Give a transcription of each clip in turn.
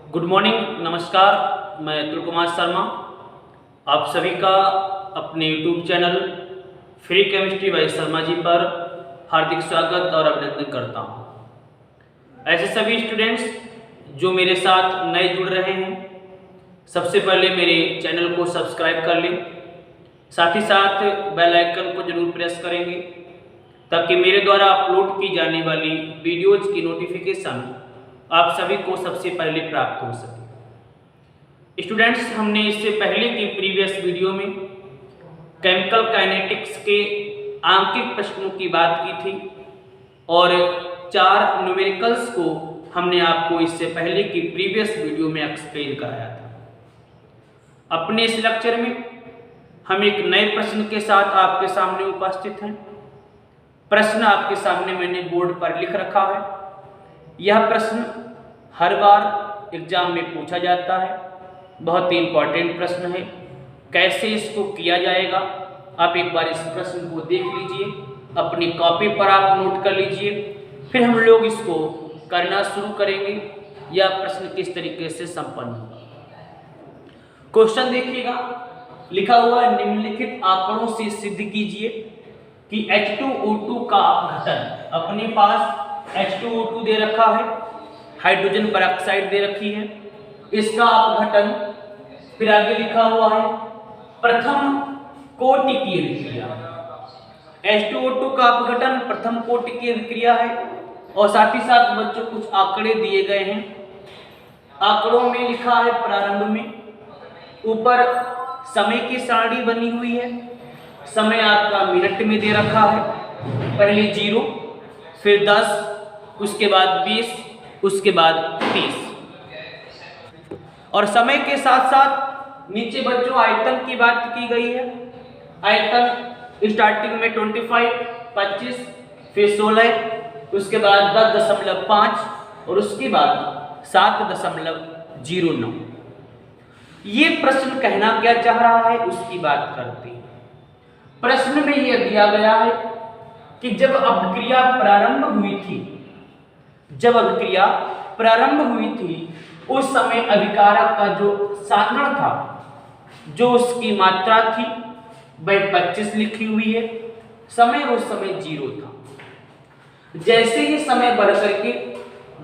Good morning, नमस्कार। मैं अतुल कुमार शर्मा आप सभी का अपने YouTube channel free chemistry by Sharma ji पर हार्दिक स्वागत और अभिनंदन करता हूँ। ऐसे सभी स्टूडेंट्स जो मेरे साथ नए जुड़ रहे हैं, सबसे पहले मेरे चैनल को सब्सक्राइब कर लें, साथ ही साथ बेल आइकन को जरूर प्रेस करेंगे ताकि मेरे द्वारा अपलोड की जाने वाली वीडियोज़ की नोटिफिकेशन आप सभी को सबसे पहले प्राप्त हो सके। स्टूडेंट्स, हमने इससे पहले की प्रीवियस वीडियो में केमिकल काइनेटिक्स के आंकिक प्रश्नों की बात की थी और 4 न्यूमेरिकल्स को हमने आपको इससे पहले की प्रीवियस वीडियो में एक्सप्लेन कराया था। अपने इस लेक्चर में हम एक नए प्रश्न के साथ आपके सामने उपस्थित हैं। प्रश्न आपके सामने मैंने बोर्ड पर लिख रखा है। यह प्रश्न हर बार एग्जाम में पूछा जाता है, बहुत ही इंपॉर्टेंट प्रश्न है। कैसे इसको किया जाएगा आप एक बार इस प्रश्न को देख लीजिए, अपनी कॉपी पर आप नोट कर लीजिए, फिर हम लोग इसको करना शुरू करेंगे। यह प्रश्न किस तरीके से संपन्न होगा। क्वेश्चन देखिएगा, लिखा हुआ है निम्नलिखित आंकड़ों से सिद्ध कीजिए कि H2O2 का घटन। अपने पास H2O2 दे रखा है, हाइड्रोजन पेरोक्साइड दे रखी है, इसका अपघटन, फिर आगे लिखा हुआ है प्रथम कोटि की विक्रिया। H2O2 का अपघटन प्रथम कोटि की विक्रिया है और साथ ही साथ बच्चों कुछ आंकड़े दिए गए हैं। आंकड़ों में लिखा है प्रारंभ में, ऊपर समय की सारणी बनी हुई है। समय आपका मिनट में दे रखा है, पहले 0, फिर 10, उसके बाद 20, उसके बाद 30 और समय के साथ साथ नीचे बच्चों आयतन की बात की गई है। आयतन स्टार्टिंग में 25, 25, फिर 16, उसके बाद 10.5 और उसके बाद 7.09। ये प्रश्न कहना क्या चाह रहा है उसकी बात करते हैं। प्रश्न में यह दिया गया है कि जब अभिक्रिया प्रारंभ हुई थी उस समय अभिकारक का जो सांद्रण था, जो उसकी मात्रा थी, वह 25 लिखी हुई है। समय उस समय 0 था। जैसे ही समय बढ़ करके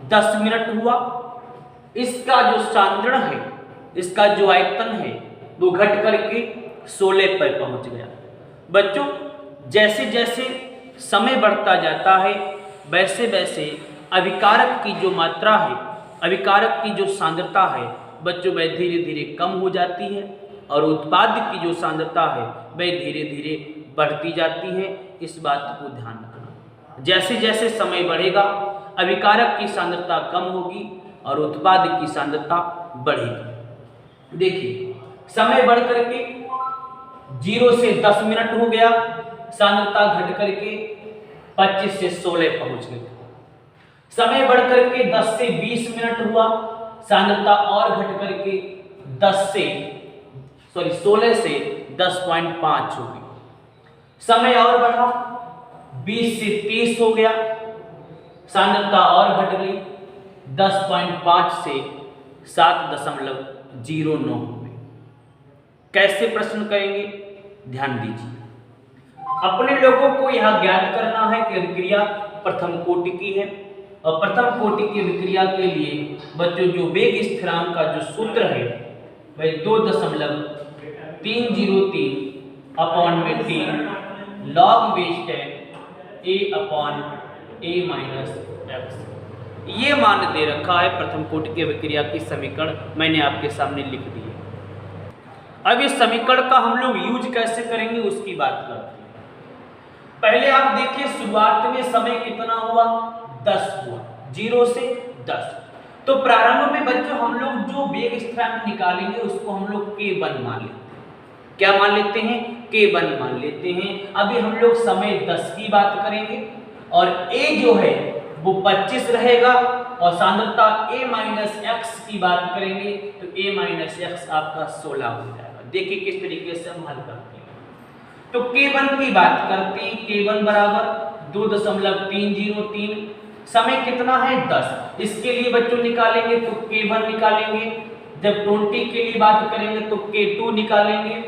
10 मिनट हुआ, इसका जो सांद्रण है, इसका जो आयतन है, वो घट करके 16 पर पहुंच गया। बच्चों, जैसे जैसे समय बढ़ता जाता है वैसे वैसे अभिकारक की जो मात्रा है, अभिकारक की जो सांद्रता है बच्चों, वह धीरे धीरे कम हो जाती है और उत्पाद की जो सांद्रता है वह धीरे धीरे बढ़ती जाती है। इस बात को ध्यान रखना। जैसे जैसे समय बढ़ेगा अभिकारक की सांद्रता कम होगी और उत्पाद की सांद्रता बढ़ेगी। देखिए, समय बढ़ करके 0 से 10 मिनट हो गया, सांद्रता घट करके 25 से 16 पहुंच गई। समय बढ़ करके 10 से 20 मिनट हुआ, सांद्रता और घट करके 16 से 10.5 हो गई। समय और बढ़ा, 20 से 30 हो गया, सांद्रता और घट गई, 10.5 से 7.09 हो गई। कैसे प्रश्न करेंगे, ध्यान दीजिए। अपने लोगों को यह ज्ञात करना है कि विक्रिया प्रथम कोटि की है और प्रथम कोटि की विक्रिया के लिए बच्चों जो वेग स्थिरांक का जो सूत्र है वह 2.303 अपॉन में 3 log base 10 a minus x। ये मान दे रखा है प्रथम कोटि की विक्रिया की समीकरण, मैंने आपके सामने लिख दी है। अब इस समीकरण का हम लोग यूज कैसे करेंगे उसकी बात करते हैं। पहले आप देखिए, शुरुआत में समय कितना हुआ, 10 हुआ, 0 से 10। तो प्रारंभ में बच्चों हम लोग जो वेग स्थिरांक निकालेंगे उसको हम लोग k1 मान लेते हैं। क्या मान लेते हैं, k1 मान लेते हैं। अभी हम लोग समय 10 की बात करेंगे और a जो है वो 25 रहेगा और सांद्रता a माइनस x की बात करेंगे तो a माइनस x आपका 16 हो जाएगा। देखिए किस तरीके से हम हल करते हैं। तो k1 की बात करते हैं, k1 बराबर 2.303 समय कितना है 10। इसके लिए बच्चों निकालेंगे तो K1 निकालेंगे, जब 20 के लिए बात करेंगे तो K2 निकालेंगे,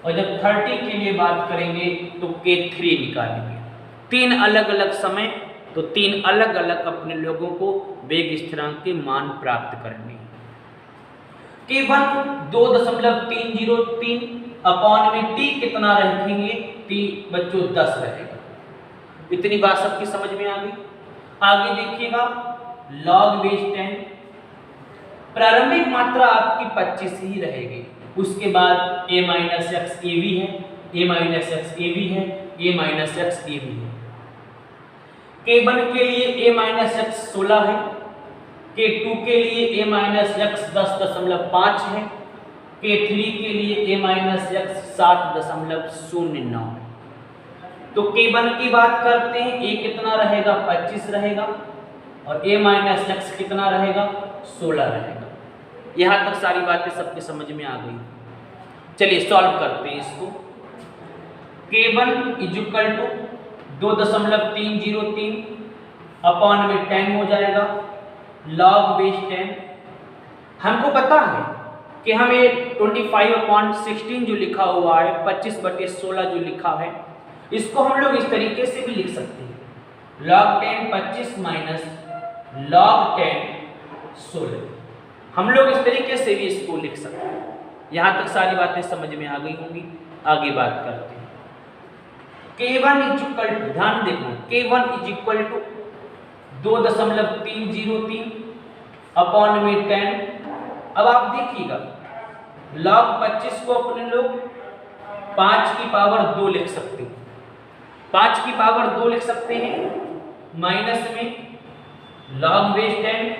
और जब 30 के लिए बात करेंगे तो K3 निकालेंगे। 3 अलग अलग समय, तो 3 अलग अलग अपने लोगों को वेग स्थिरांक के मान प्राप्त करने। K1 2.303 अपॉन में T कितना रखेंगे, T बच्चों 10 रहेगा। इतनी बात सबकी समझ में आ गई। आगे देखिएगा log बेस 10, प्रारंभिक मात्रा आपकी 25 ही रहेगी, उसके बाद a माइनस एक्स ए भी है, a माइनस एक्स ए भी है, a माइनस एक्स ए भी है। K1 के लिए a माइनस एक्स 16 है, K2 के लिए a माइनस एक्स 10.5 है, K3 के लिए a माइनस एक्स 7.09 है। तो K1 की बात करते हैं, a कितना रहेगा 25 रहेगा, और a माइनस एक्स कितना रहेगा 16 रहेगा। यहाँ तक सारी बातें सबके समझ में आ गई। चलिए सॉल्व करते हैं इसको। K1 is equal to 2.303 upon में 10 हो जाएगा, log बेस 10। हमको पता है कि हमें 25/16 जो लिखा हुआ है, 25/16 जो लिखा है, इसको हम लोग इस तरीके से भी लिख सकते हैं, log 10 25 माइनस log 10 16। हम लोग इस तरीके से भी इसको लिख सकते हैं। यहाँ तक सारी बातें समझ में आ गई होंगी। आगे बात करते हैं। K1 इज इक्वल टू, ध्यान देखना, K1 is equal to 2.303 upon में 10। अब आप देखिएगा log 25 को अपने लोग 5 की पावर 2 लिख सकते हैं, 5 की पावर 2 लिख सकते हैं, माइनस में log बेस 10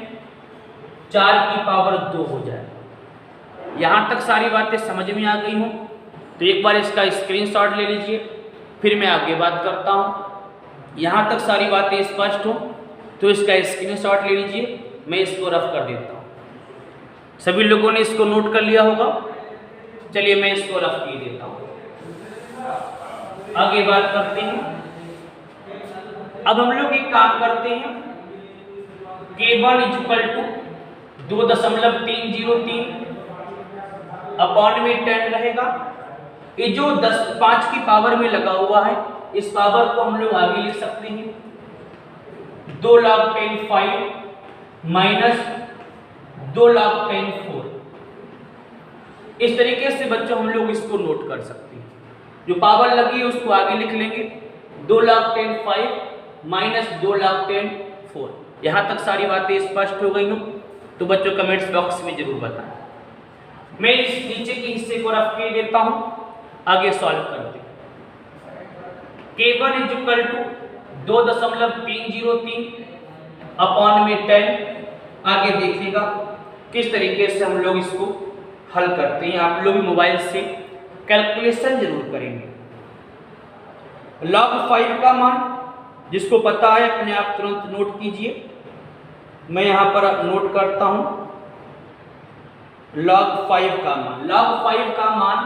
4 की पावर 2 हो जाएगा। यहाँ तक सारी बातें समझ में आ गई हूँ तो एक बार इसका स्क्रीनशॉट ले लीजिए, फिर मैं आगे बात करता हूँ। यहाँ तक सारी बातें स्पष्ट हो तो इसका स्क्रीनशॉट ले लीजिए, मैं इसको रफ कर देता हूँ। सभी लोगों ने इसको नोट कर लिया होगा। चलिए मैं इसको रफ किए देता हूँ, आगे बात करते हैं। अब हम लोग एक काम करते हैं, K1 is equal to 2.303 upon में 10 रहेगा। ये जो 5 की पावर में लगा हुआ है, इस पावर को हम लोग आगे लिख सकते हैं, 2 log 10 5 माइनस 2 log 10 4। इस तरीके से बच्चों हम लोग इसको नोट कर सकते हैं। जो पावर लगी है उसको आगे लिख लेंगे, 2 log 10 5 माइनस 2 log 10 4। यहाँ तक सारी बातें स्पष्ट हो गई हो तो बच्चों कमेंट्स बॉक्स में जरूर बताएं। मैं इस नीचे के हिस्से को रख के देता हूं, आगे सॉल्व करते हैं। K1 is equal to 2.303 upon में 10। आगे देखिएगा किस तरीके से हम लोग इसको हल करते हैं। आप लोग मोबाइल से कैलकुलेशन जरूर करेंगे। log 5 का मान जिसको पता है अपने आप तुरंत नोट कीजिए, मैं यहाँ पर नोट करता हूँ। log 5 का मान, log 5 का मान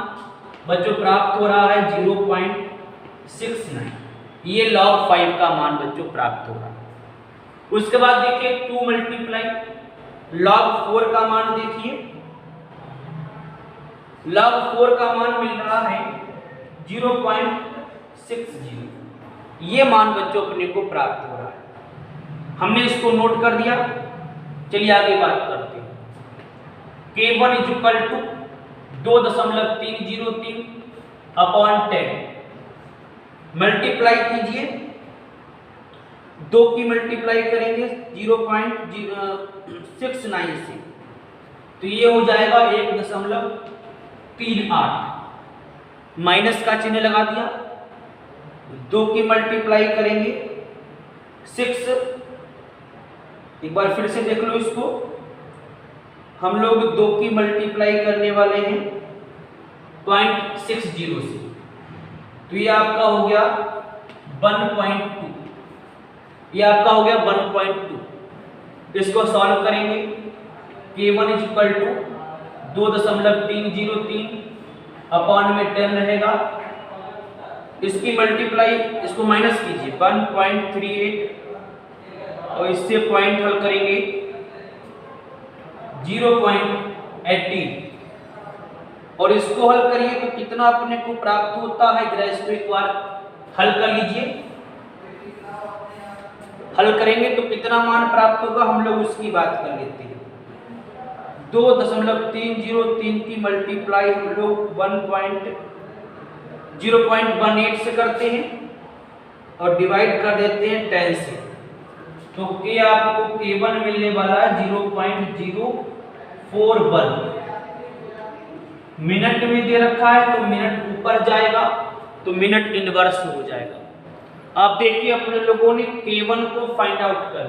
बच्चों प्राप्त हो रहा है 0.69। ये log 5 का मान बच्चों प्राप्त हो रहा है। उसके बाद देखिए 2 मल्टीप्लाई log 4 का मान देखिए, log 4 का मान मिल रहा है 0.60। ये मान बच्चों अपने को प्राप्त हो रहा है। हमने इसको नोट कर दिया। चलिए आगे बात करते हैं। K1 is equal to 2.303 upon 10 multiply कीजिए, 2 की मल्टीप्लाई करेंगे 0.69 से, तो ये हो जाएगा 1.38। माइनस का चिन्ह लगा दिया, 2 की मल्टीप्लाई करेंगे 6। एक बार फिर से देख लो इसको, हम लोग 2 की मल्टीप्लाई करने वाले हैं 0.60 से, तो ये आपका हो गया 1.2। ये आपका हो गया 1.2। इसको सॉल्व करेंगे। K1 is equal to 2.303 upon में 10 रहेगा। इसकी मल्टीप्लाई, इसको माइनस कीजिए, 1.38 और इससे पॉइंट हल करेंगे 0.18 और इसको हल करिए तो कितना अपने को प्राप्त होता है, जरा इसको एक बार हल कर लीजिए। हल करेंगे तो कितना मान प्राप्त होगा, हम लोग उसकी बात कर लेते हैं। 2.303 की मल्टीप्लाई हम लोग 0.18 से करते हैं और डिवाइड कर देते हैं 10 से, तो के आपको K1 मिलने वाला है 0.041। मिनट में दे रखा है तो मिनट ऊपर जाएगा तो मिनट इनवर्स हो जाएगा। आप देखिए अपने लोगों ने K1 को फाइंड आउट कर,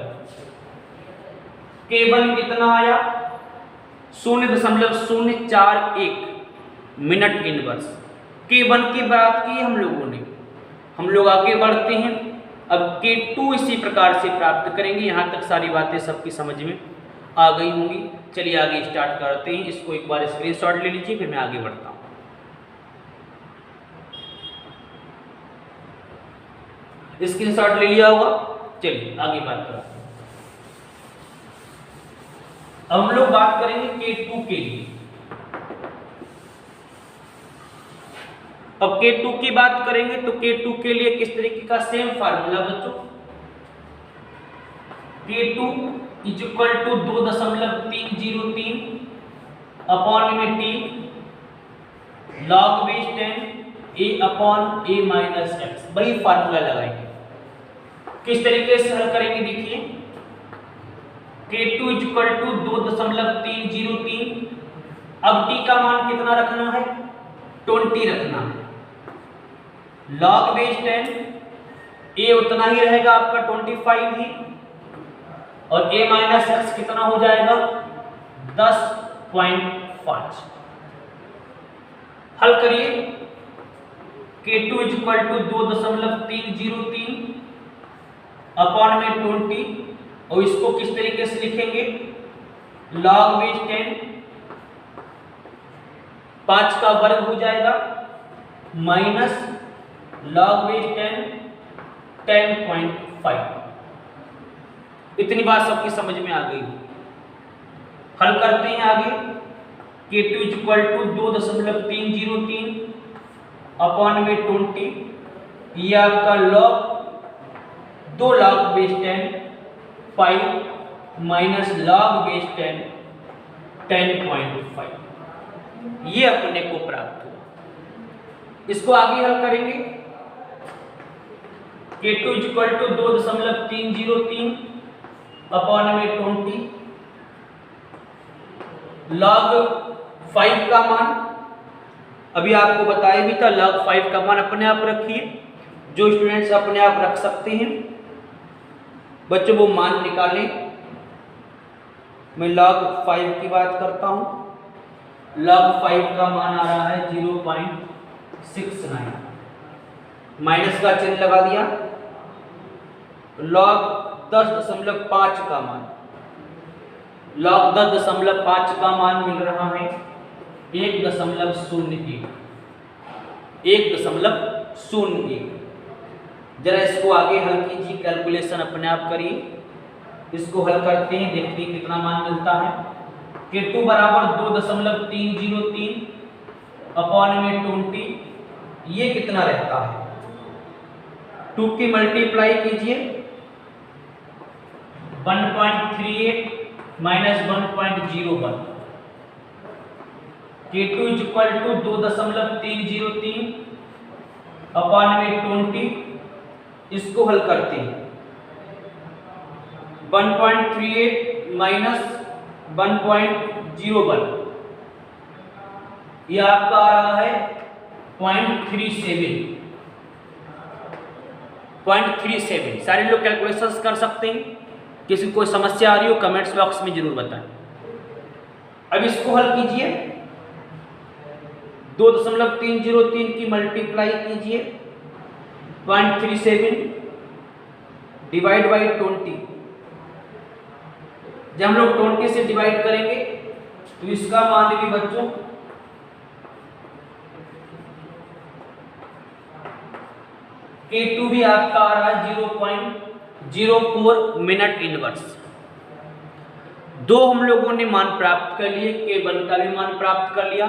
K1 कितना आया 0.041 मिनट इनवर्स। K1 की बात की हम लोगों ने। हम लोग आगे बढ़ते हैं, अब K2 इसी प्रकार से प्राप्त करेंगे। यहाँ तक सारी बातें सबकी समझ में आ गई होंगी। चलिए आगे स्टार्ट करते हैं। इसको एक बार स्क्रीनशॉट ले लीजिए, फिर मैं आगे बढ़ता हूँ। स्क्रीनशॉट ले लिया होगा, चलिए आगे बात करते हैं। अब हम लोग बात करेंगे K2 के लिए। अब K2 की बात करेंगे तो K2 के लिए किस तरीके का सेम फार्मूला बच्चों, K2 is equal to 2.303 upon में T log base 10 A upon A minus X. वही फार्मूला लगाएंगे। किस तरीके से हल करेंगे देखिए, K2 इज इक्वल टू 2.303। अब T का मान कितना रखना है, 20 रखना है। log बेस 10 A उतना ही रहेगा आपका 25 ही, और A माइनस एक्स कितना हो जाएगा 10.5। हल करिए, K2 is equal to 2.303 upon में 20, और इसको किस तरीके से लिखेंगे, log बेस 10 5 का वर्ग हो जाएगा माइनस log बेस 10 इतनी बात सबकी समझ में आ गई। हल करते हैं आगे, K2 is equal to 2.303 upon में 20, ये आपका log 2 log base 5 minus log base 10.5, ये अपने को प्राप्त हुआ। इसको आगे हल करेंगे, K2 is equal to 2.303 upon में 20 log 5 का मान, अभी आपको बताया भी था log 5 का मान अपने आप रखिए। जो स्टूडेंट्स अपने आप रख सकते हैं बच्चों वो मान निकालें। मैं log 5 की बात करता हूं। log 5 का मान आ रहा है 0.69, माइनस का चिन्ह लगा दिया। log 10.5 का मान, log 10.5 का मान मिल रहा है 1.01। जरा इसको आगे हल कीजिए, कैलकुलेशन अपने आप करिए। इसको हल करते हैं, देखते हैं कितना मान मिलता है। K2 बराबर 2.303 अपॉन में 20, ये कितना रहता है, 2 की मल्टीप्लाई कीजिए 1.38 minus 1.01। K2 is equal to 2.303 upon में 20, इसको हल करते हैं 1.38 माइनस 1.01, ये आपका आ रहा है 0.37। सारे लोग कैलकुलेशंस कर सकते हैं। किसी को कोई समस्या आ रही हो कमेंट्स बॉक्स में जरूर बताएं। अब इसको हल कीजिए, 2.303 की मल्टीप्लाई कीजिए 0.37 डिवाइड बाई 20। जब हम लोग 20 से डिवाइड करेंगे तो इसका मान भी बच्चों K2 भी आपका आ रहा है 0.04 मिनट इनवर्स। दो हम लोगों ने मान प्राप्त कर लिए, K1 का भी मान प्राप्त कर लिया,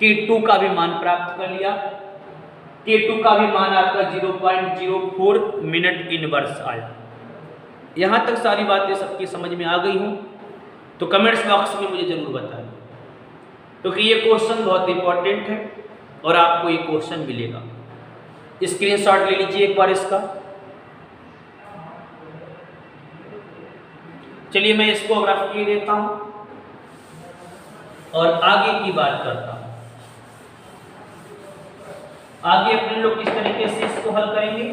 K2 का भी मान प्राप्त कर लिया। K2 का भी मान आपका 0.04 मिनट इनवर्स आया। यहाँ तक सारी बातें सबकी समझ में आ गई हूँ तो कमेंट्स बॉक्स में मुझे ज़रूर बताएं, क्योंकि ये क्वेश्चन बहुत इंपॉर्टेंट है और आपको ये क्वेश्चन मिलेगा। स्क्रीनशॉट ले लीजिए एक बार इसका। चलिए मैं इसको रफ किए देता हूँ और आगे की बात करता हूँ। आगे अपने लोग किस तरीके से इसको हल करेंगे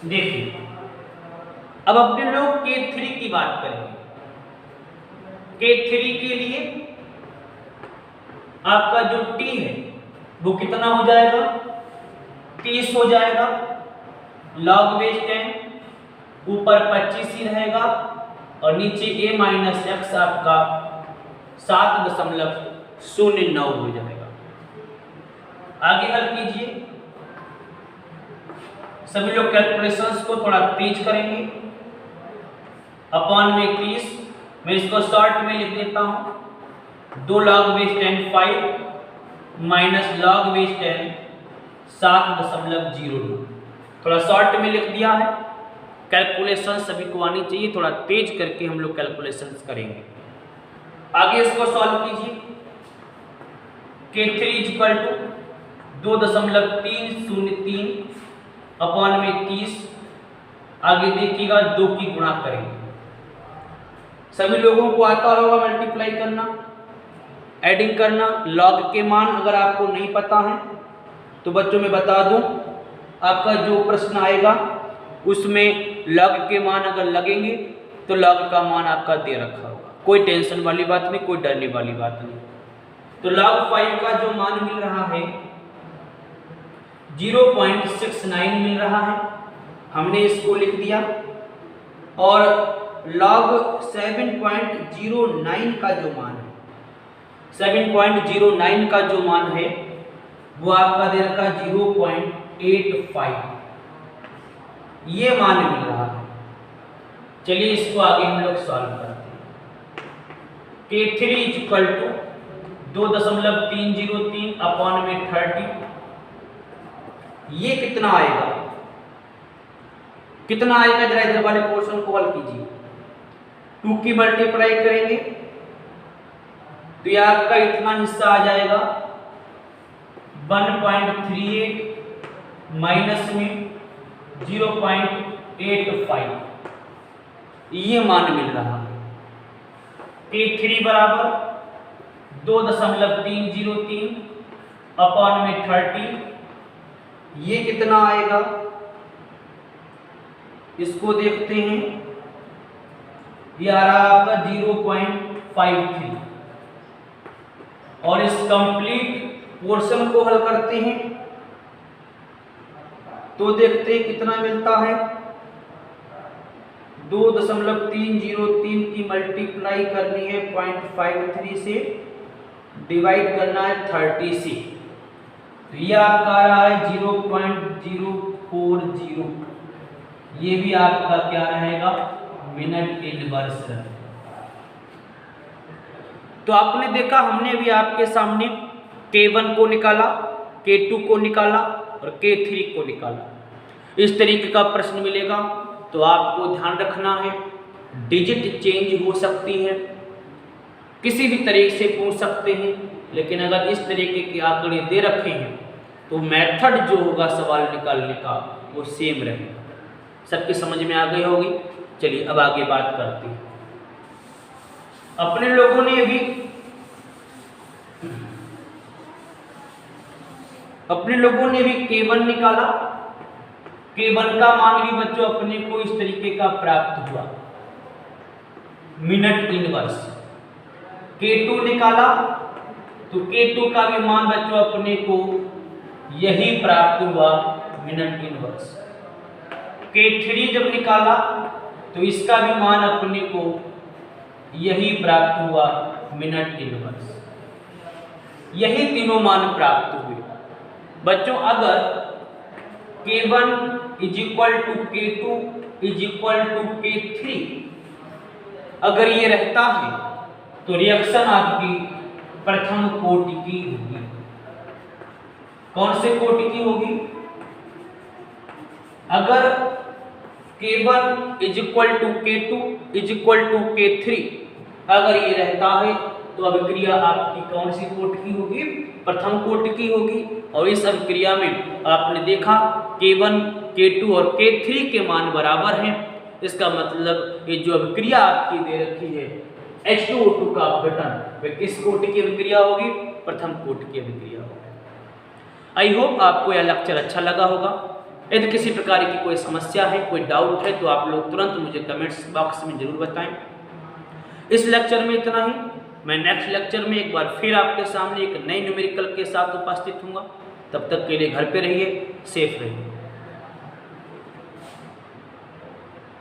देखिए। अब अपने लोग K3 की बात करेंगे। K3 के लिए आपका जो T है वो कितना हो जाएगा, 30 हो जाएगा। log बेस 10, ऊपर 25 ही रहेगा और नीचे a माइनस एक्स आपका 7.09 हो जाएगा। आगे हल कीजिए। सभी लोग कैलकुलेशंस को थोड़ा तेज करेंगे। अपॉन में 30, मैं इसको शॉर्ट में लिख देता हूँ। 2 log base 10 5 minus log base 10 7.02। थोड़ा शॉर्ट में लिख दिया है। कैलकुलेशन सभी को आनी चाहिए, थोड़ा तेज करके हम लोग कैलकुलेशंस करेंगे। आगे इसको सॉल्व कीजिए। K3 इक्वल टू 2.303 अपॉन में 30। आगे देखिएगा 2 की गुणा करेंगे। सभी लोगों को आता होगा मल्टीप्लाई करना, एडिंग करना। लॉग के मान अगर आपको नहीं पता है तो बच्चों में बता दूं, आपका जो प्रश्न आएगा उसमें लॉग के मान अगर लगेंगे तो लॉग का मान आपका दे रखा होगा। कोई टेंशन वाली बात नहीं, कोई डरने वाली बात नहीं। तो log 5 का जो मान मिल रहा है 0.69 मिल रहा है, हमने इसको लिख दिया। और log 7.09 का जो मान है, 7.09 का जो मान है वो आपका दे रखा 0.85, ये मान मिल रहा है। चलिए इसको आगे हम लोग सॉल्व करते हैं। K3 इक्वल टू 2.303 अपॉन में 30, ये कितना आएगा, कितना आएगा जरा इधर वाले पोर्शन को हल कीजिए। 2 की मल्टीप्लाई करेंगे तो ये आपका इतना हिस्सा आ जाएगा 1.38 माइनस में 0.85, ये मान मिल रहा है। K3 बराबर 2.303 अपॉन में 30, ये कितना आएगा इसको देखते हैं। ये आ रहा है आपका 0.53 और इस कंप्लीट पोर्शन को हल करते हैं तो देखते हैं कितना मिलता है। 2.303 की मल्टीप्लाई करनी है 0.53 से, डिवाइड करना है 30 से, तो ये आपका आ रहा है 0.040। ये भी आपका क्या रहेगा, मिनट इनवर्स। तो आपने देखा, हमने भी आपके सामने K1 को निकाला, K2 को निकाला और K3 को निकाला। इस तरीके का प्रश्न मिलेगा तो आपको ध्यान रखना है, डिजिट चेंज हो सकती है, किसी भी तरीके से पूछ सकते हैं, लेकिन अगर इस तरीके के आंकड़े दे रखे हैं तो मेथड जो होगा सवाल निकालने का वो सेम रहेगा। सबकी समझ में आ गई होगी। चलिए अब आगे बात करते हैं। अपने लोगों ने भी K1 निकाला। K1 का मान भी बच्चों अपने को इस तरीके का प्राप्त हुआ, मिनट इनवर्स। K2 निकाला तो K2 का भी मान बच्चों अपने को यही प्राप्त हुआ, मिनट इनवर्स। K3 जब निकाला तो इसका भी मान अपने को यही प्राप्त हुआ, मिनट इनवर्स। यही तीनों मान प्राप्त हुए। बच्चों अगर K1 is equal to K2 is equal to K3 अगर ये रहता है तो रिएक्शन आपकी प्रथम कोटि की होगी। कौन से कोटि की होगी? अगर K1 is equal to K2 is equal to K3 अगर ये रहता है तो अभिक्रिया आपकी कौन सी कोटि की होगी? प्रथम कोटि की होगी। और इस अभिक्रिया में आपने देखा K1, K2 और K3 के मान बराबर हैं। इसका मतलब ये जो अभिक्रिया आपकी दे रखी है H2O2 का अपघटन वह किस कोटि की अभिक्रिया होगी? प्रथम कोटि की अभिक्रिया होगी। आई होप आपको यह लेक्चर अच्छा लगा होगा। यदि किसी प्रकार की कोई समस्या है, कोई डाउट है तो आप लोग तुरंत मुझे कमेंट्स बॉक्स में जरूर बताएं। इस लेक्चर में इतना ही। मैं नेक्स्ट लेक्चर में एक बार फिर आपके सामने एक नई न्यूमेरिकल के साथ उपस्थित हूँगा। तब तक के लिए घर पे रहिए, सेफ रहिए।